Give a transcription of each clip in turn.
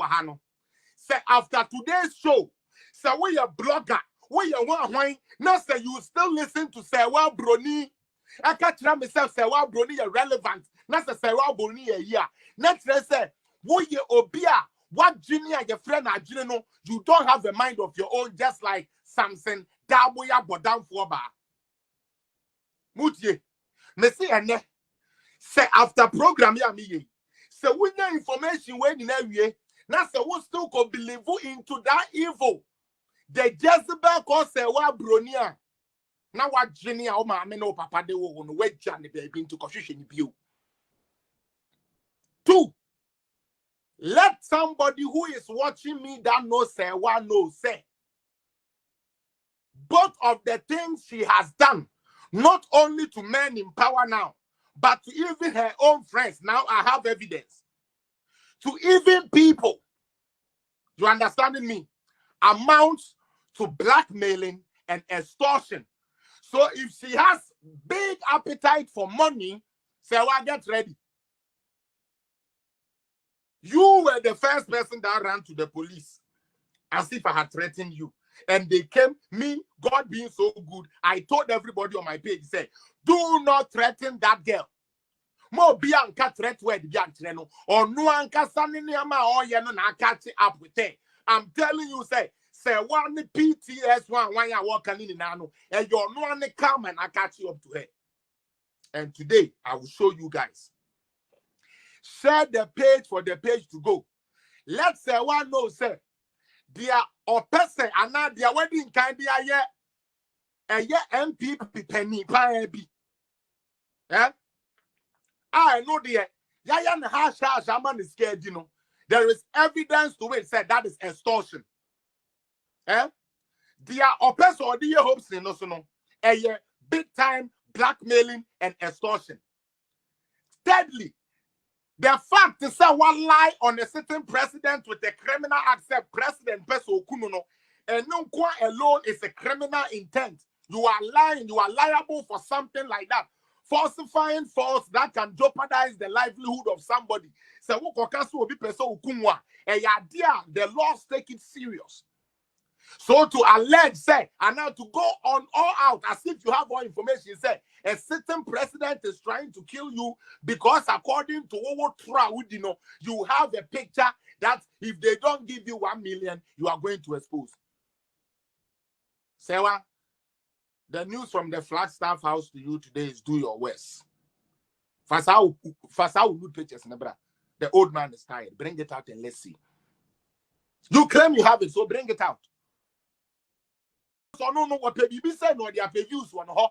wahano. Say after today's show, say we a blogger, we a one now say you still listen to Serwaa Broni. I can't tell myself Serwaa Broni relevant. Now say Serwaa Broni a year. Next say we obia what junior your friend are no, you don't have a mind of your own, just like Samson Daboya Bodam Foba. Mutie. Me see ene. Say after program ya me. Say we know information when in every. Now say we still could believe into that evil. The Jezebel called Serwaa Broni. Now what junior o ma me no papa de wo no we jani baby into confusion view. 2. Let somebody who is watching me that knows Serwaa know, say, both of the things she has done, not only to men in power now, but to even her own friends. Now I have evidence. To even people, you understanding me, amounts to blackmailing and extortion. So if she has big appetite for money, Serwaa, get ready. You were the first person that ran to the police as if I had threatened you. And they came, me, God being so good, I told everybody on my page, say, do not threaten that girl. Mo bianca threat word bianca or no anka saniniama or yeno na catch up with her. I'm telling you, say one PTS one ya walking in nano, and you're no one come and I catch you up to her. And today I will show you guys. Share the page for the page to go. Let's say one know, say, dear or person, and now their wedding can be a year MPP penny pie be. Eh? I know the Yayan Hasha Shaman is scared, you know. There is evidence to it, said that is extortion. Eh? Dear or person or dear hopes in no a year big time blackmailing and extortion. Thirdly, the fact that someone lie on a certain president with a criminal accept president person kuno and no qua alone is a criminal intent. You are lying, you are liable for something like that. Falsifying false that can jeopardize the livelihood of somebody. So will be person ukunwa and the laws take it serious. So to allege, say, and now to go on all out as if you have more information, say, a certain president is trying to kill you because according to what you know, you have a picture that if they don't give you 1 million, you are going to expose. Serwaa, the news from the Flagstaff house to you today is do your worst. Fasao loot pictures, the old man is tired. Bring it out and let's see. You claim you have it, so bring it out. So no what baby said no their views one ho.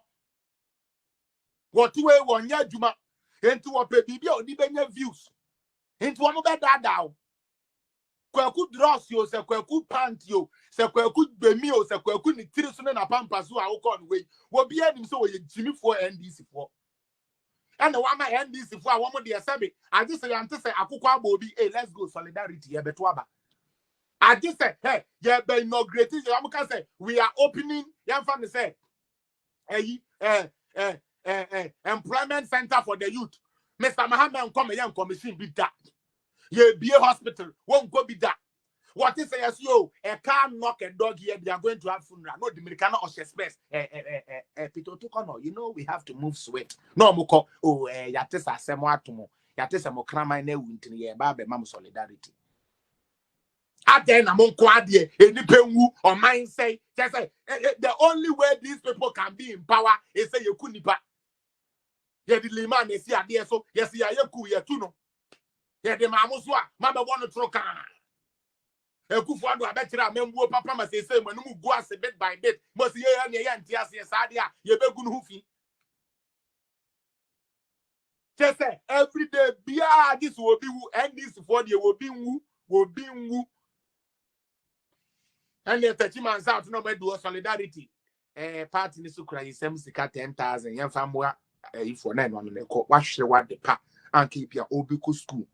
What way one year juma into what baby or the views. Into one of that down. Kwaku dross yo, se kwaku pant yo, se kwaku bemio, se kwaku ni tirisun na pampas who are on way. What be him so ye Jimmy for NDC for. And the one my NDC for one more dear Sabi. I just say I'm to say Akukwa Bobby, hey, let's go solidarity, yeah, betwaba. I just said, hey, yeah, but inaugurating. I'm gonna say we are opening. Young family say, employment center for the youth. Mr. Mohammed come young commission be that. Yeah, be a hospital won't go be that. What is yes, yo? A car knock a dog here. They are going to have funeral. No, the Americano or space. You know we have to move sweet. No, moko. Oh, yatesa semwa tumo. Yatesa mokrama ne winti ye babe mamu solidarity. Again, among Quadie, any pengu or mine say, just say the only way these people can be in power is say you couldn't pa. Yeah, the liman is here, dear. So, yes, yeah, you ya tuno. Yeah, the mamuswa, Mama want to troca. A kufuado, I bet you are member papa must say, when you go as a bit by bit, must ye and ye and Tias, Sadia, ye be good hoofy. Just say every day, be this will be woo, and this for the will be woo. And the 30 months out, nobody do solidarity. Party is to cry 10,000. Young family, if for 9 1 wash the what the pa and keep your obiku school.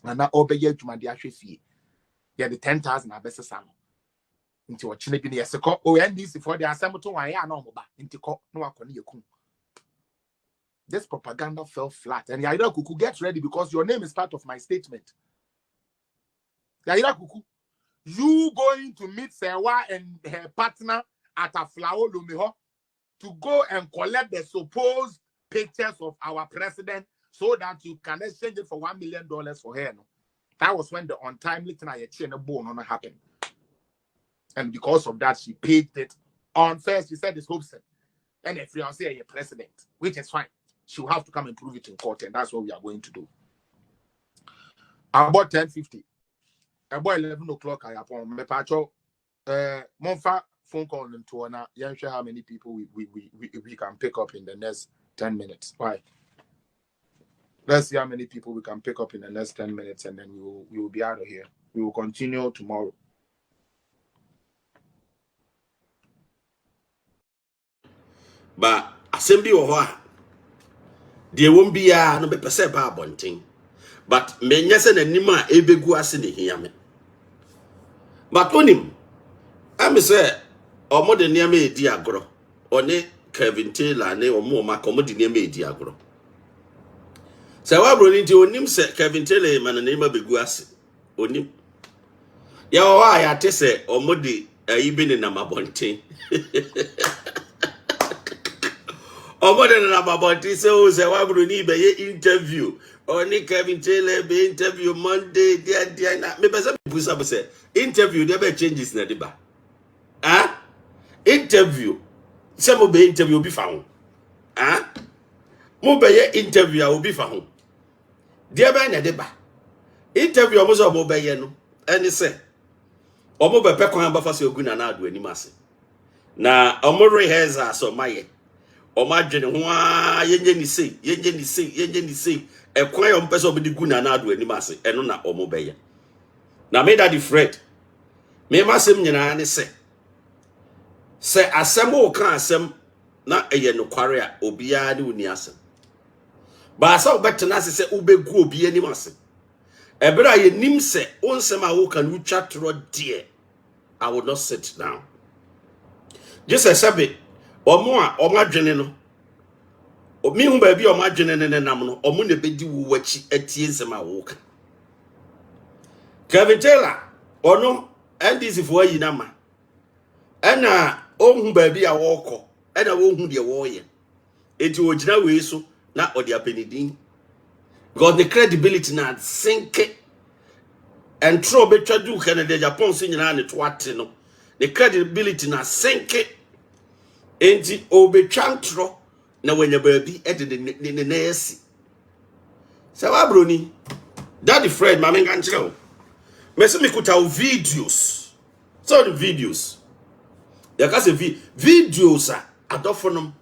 And that obey you to my dear fee. Yeah, the 10,000 are best son. Into a chinny as a cop. Oh, and this for the assembly to my no into cop no akon. This propaganda fell flat, and I could get ready because your name is part of my statement. Yaira Kuku, you going to meet Serwaa and her partner at a flower lumiho to go and collect the supposed pictures of our president so that you can exchange it for $1 million for her. No? That was when the untimely thing I bone happened. And because of that, she paid it on first. She said it's Hobson. And if you say a president, which is fine, she will have to come and prove it in court, and that's what we are going to do. About 10:50, about 11 o'clock, I upon me pacho. Monfa phone call them to honor. You sure how many people we can pick up in the next 10 minutes. Why? Let's see how many people we can pick up in the next 10 minutes, and then we will be out of here. We will continue tomorrow. But assembly or what? There won't be a no be percent ba bonting. But menya se na nima ebegu ase ne hia me. But onim am say omo de niam edi agro. One Kevin Taylor ne omo ma komo de niam edi agro. Serwaa Broni nti onim se Kevin Taylor man na nima begu ase. Onim. Ya wa ya te se omo de ayi ne na mabonting. Omode na baboti se o Serwaa Broni be ye interview. Oni Kevin Taylor be interview Monday dia na me pese busa be say interview there be changes na deba. Ah? Interview. Se mo be interview obi fa ho. Ah? Mo be ye interview obi fa ho. Dia be na deba. Interview omo so mo be ye no. Eni se omo be pe kwan ba fa se ogu na na ado anim ase. Na omo rehearsal so maye. Omadwene ho a yenye ni sei ekwan yo mpese obedi gu na na ado anim ase eno na omo beye na me daddy Fred me masem nyina ne se asem o kan asem na eye no kware a obia de uni asem ba sa obetena ase se ubegu obi anim ase ebere ye nim se onsem a wo kan utwa tro de I will not sit down just a sabe omo a omadwene no omi hu ba bi omadwene ne nam no omo ne bedi wo wachi atie nsem a wo ka Kevin Taylor ono NDC fo ayi na ma ena ohun ba bi a wo kọ ena wo hu de wo ye eti ogina we so na odi apenidin god the credibility na sinke and tro betwa du Canada Japan so nyina ne to ate no the credibility na sinke enti obetwa ntro na wanya baabi ede ne nesi Serwaa Broni daddy Fred mama nga nchira o mese mikuta o videos so the videos ya ka se videos a adofonom